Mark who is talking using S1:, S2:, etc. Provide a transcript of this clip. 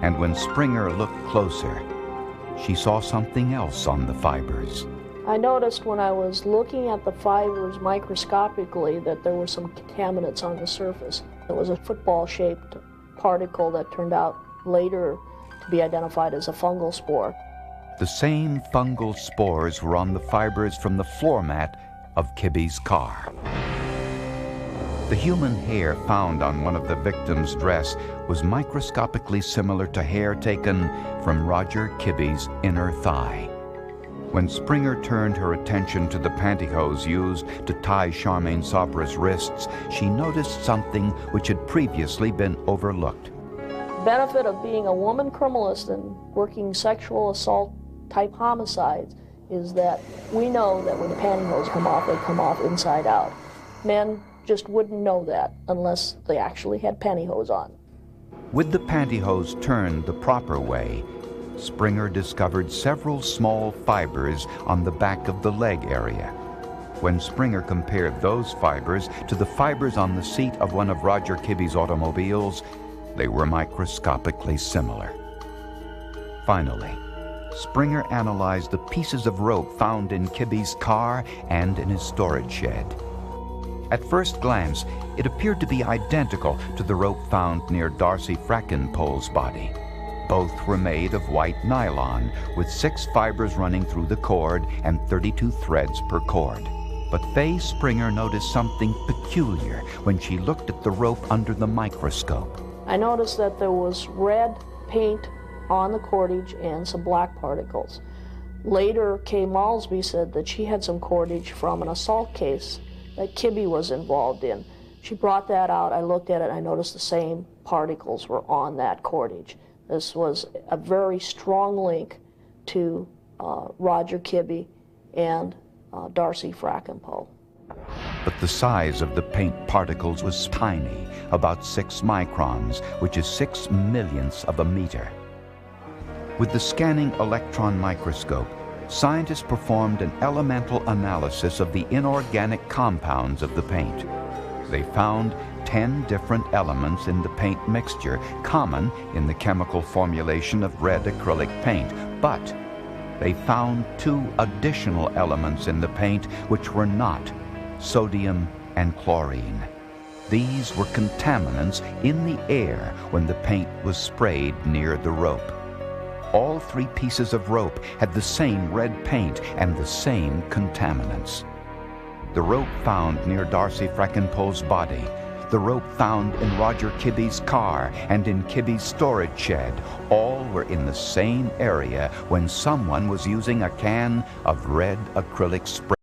S1: And when Springer looked closer, she saw something else on the fibers.
S2: I noticed when I was looking at the fibers microscopically that there were some contaminants on the surface. It was a football-shaped particle that turned out later to be identified as a fungal spore.
S1: The same fungal spores were on the fibers from the floor mat of Kibbe's car. The human hair found on one of the victim's dress was microscopically similar to hair taken from Roger Kibbe's inner thigh. When Springer turned her attention to the pantyhose used to tie Charmaine Sopra's wrists, she noticed something which had previously been overlooked.
S2: The benefit of being a woman criminalist and working sexual assault type homicides is that we know that when the pantyhose come off, they come off inside out. Men just wouldn't know that unless they actually had pantyhose on.
S1: With the pantyhose turned the proper way, Springer discovered several small fibers on the back of the leg area. When Springer compared those fibers to the fibers on the seat of one of Roger Kibbe's automobiles, they were microscopically similar. Finally, Springer analyzed the pieces of rope found in Kibbe's car and in his storage shed. At first glance, it appeared to be identical to the rope found near Darcy Frackenpole's body. Both were made of white nylon, with 6 fibers running through the cord and 32 threads per cord. But Faye Springer noticed something peculiar when she looked at the rope under the microscope.
S2: I noticed that there was red paint on the cordage and some black particles. Later, Kay Malsby said that she had some cordage from an assault case that Kibbe was involved in. She brought that out, I looked at it, I noticed the same particles were on that cordage. This was a very strong link to Roger Kibbe and Darcy Frackenpole.
S1: But the size of the paint particles was tiny, about 6 microns, which is 6 millionths of a meter. With the scanning electron microscope, scientists performed an elemental analysis of the inorganic compounds of the paint. They found 10 different elements in the paint mixture, common in the chemical formulation of red acrylic paint, but they found 2 additional elements in the paint which were not: sodium and chlorine. These were contaminants in the air when the paint was sprayed near the rope. All 3 pieces of rope had the same red paint and the same contaminants. The rope found near Darcy Frackenpole's body, the rope found in Roger Kibbe's car and in Kibbe's storage shed, all were in the same area when someone was using a can of red acrylic spray.